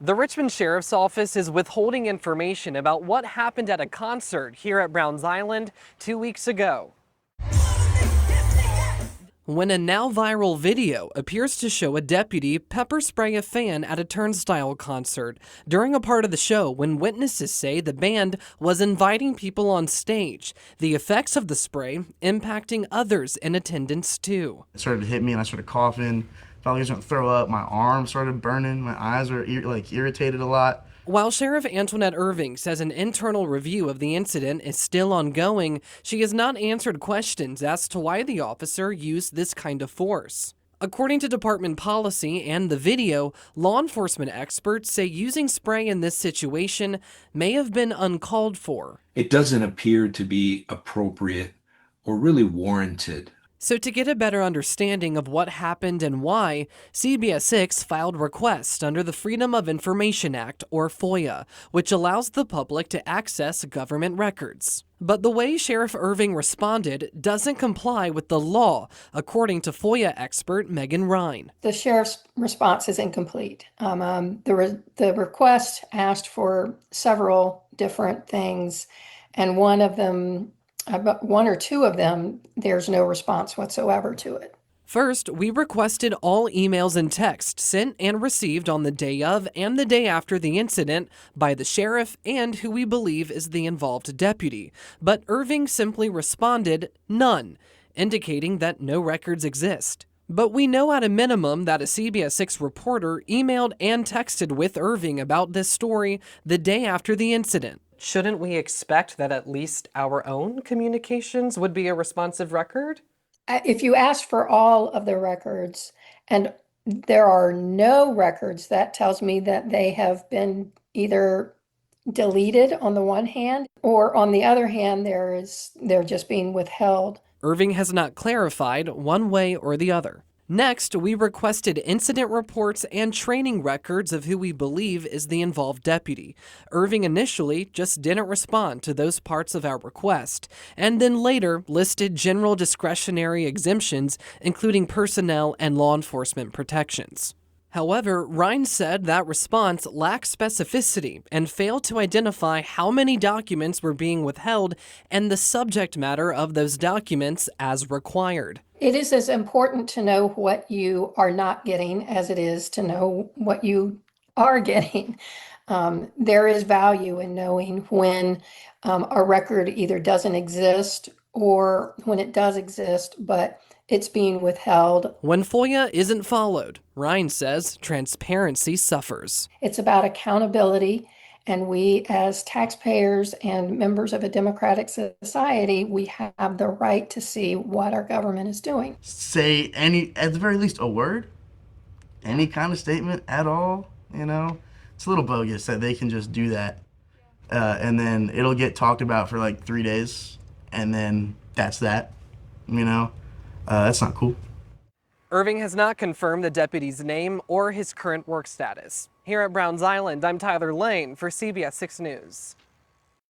The Richmond Sheriff's Office is withholding information about what happened at a concert here at Browns Island 2 weeks ago, when a now viral video appears to show a deputy pepper spray a fan at a Turnstile concert during a part of the show when witnesses say the band was inviting people on stage. The effects of the spray impacting others in attendance too. It started to hit me and I started coughing. Felt like I was going to throw up. My arms started burning. My eyes were irritated a lot. While Sheriff Antoinette Irving says an internal review of the incident is still ongoing, she has not answered questions as to why the officer used this kind of force. According to department policy and the video, law enforcement experts say using spray in this situation may have been uncalled for. It doesn't appear to be appropriate or really warranted. So to get a better understanding of what happened and why, CBS 6 filed requests under the Freedom of Information Act, or FOIA, which allows the public to access government records. But the way Sheriff Irving responded doesn't comply with the law, according to FOIA expert Megan Ryan. The sheriff's response is incomplete. The request asked for several different things, and one or two of them, there's no response whatsoever to it. First, we requested all emails and texts sent and received on the day of and the day after the incident by the sheriff and who we believe is the involved deputy. But Irving simply responded, none, indicating that no records exist. But we know at a minimum that a CBS 6 reporter emailed and texted with Irving about this story the day after the incident. Shouldn't we expect that at least our own communications would be a responsive record? If you ask for all of the records and there are no records, that tells me that they have been either deleted on the one hand, or on the other hand, they're just being withheld. Irving has not clarified one way or the other. Next, we requested incident reports and training records of who we believe is the involved deputy. Irving initially just didn't respond to those parts of our request, and then later listed general discretionary exemptions, including personnel and law enforcement protections. However, Ryan said that response lacked specificity and failed to identify how many documents were being withheld and the subject matter of those documents as required. It is as important to know what you are not getting as it is to know what you are getting. There is value in knowing when a record either doesn't exist or when it does exist, but it's being withheld. When FOIA isn't followed, Ryan says transparency suffers. It's about accountability, and we as taxpayers and members of a democratic society, we have the right to see what our government is doing. Say at the very least, a word, any kind of statement at all, It's a little bogus that they can just do that. And then it'll get talked about for like 3 days, and then that's that, That's not cool. Irving has not confirmed the deputy's name or his current work status. Here at Browns Island, I'm Tyler Lane for CBS 6 News.